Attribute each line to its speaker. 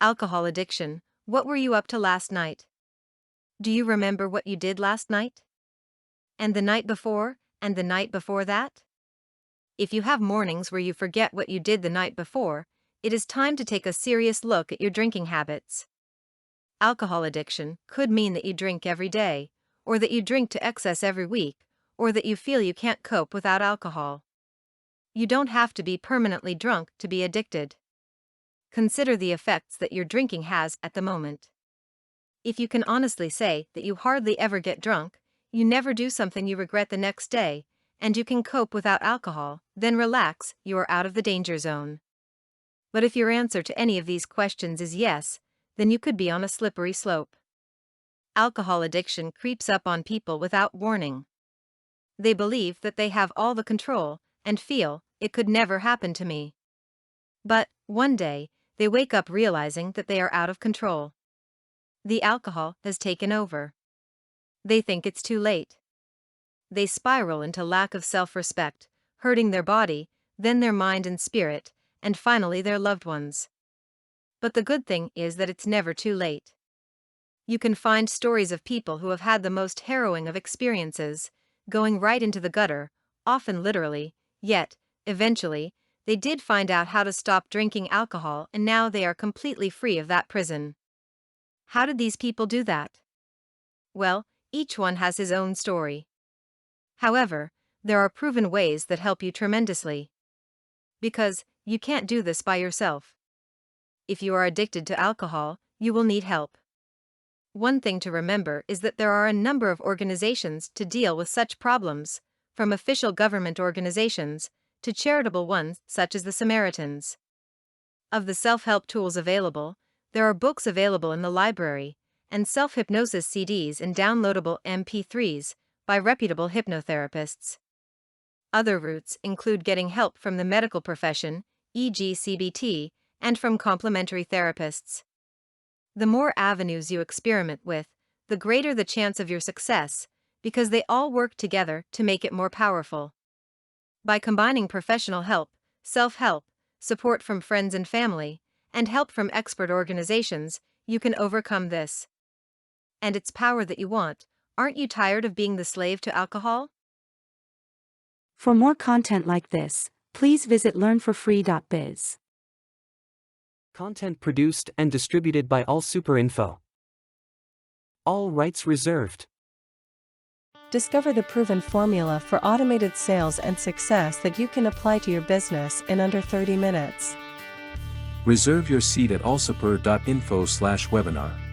Speaker 1: Alcohol addiction. What were you up to last night? Do you remember what you did last night? And the night before, and the night before that? If you have mornings where you forget what you did the night before, it is time to take a serious look at your drinking habits. Alcohol addiction could mean that you drink every day, or that you drink to excess every week, or that you feel you can't cope without alcohol. You don't have to be permanently drunk to be addicted. Consider the effects that your drinking has at the moment. If you can honestly say that you hardly ever get drunk, you never do something you regret the next day, and you can cope without alcohol, then relax, you are out of the danger zone. But if your answer to any of these questions is yes, then you could be on a slippery slope. Alcohol addiction creeps up on people without warning. They believe that they have all the control, and feel, it could never happen to me. But, one day, they wake up realizing that they are out of control. The alcohol has taken over. They think it's too late. They spiral into lack of self-respect, hurting their body, then their mind and spirit, and finally their loved ones. But the good thing is that it's never too late. You can find stories of people who have had the most harrowing of experiences, going right into the gutter, often literally, yet, eventually, they did find out how to stop drinking alcohol and now they are completely free of that prison. How did these people do that? Well, each one has his own story. However, there are proven ways that help you tremendously. Because, you can't do this by yourself. If you are addicted to alcohol, you will need help. One thing to remember is that there are a number of organizations to deal with such problems, from official government organizations to charitable ones such as the Samaritans. Of the self-help tools available, there are books available in the library, and self-hypnosis CDs and downloadable MP3s by reputable hypnotherapists. Other routes include getting help from the medical profession, e.g. CBT, and from complementary therapists. The more avenues you experiment with, the greater the chance of your success, because they all work together to make it more powerful. By combining professional help, self-help, support from friends and family, and help from expert organizations, you can overcome this. And it's power that you want. Aren't you tired of being the slave to alcohol?
Speaker 2: For more content like this, please visit learnforfree.biz.
Speaker 3: Content produced and distributed by AllSuperInfo. All rights reserved.
Speaker 4: Discover the proven formula for automated sales and success that you can apply to your business in under 30 minutes.
Speaker 5: Reserve your seat at allsuper.info/webinar.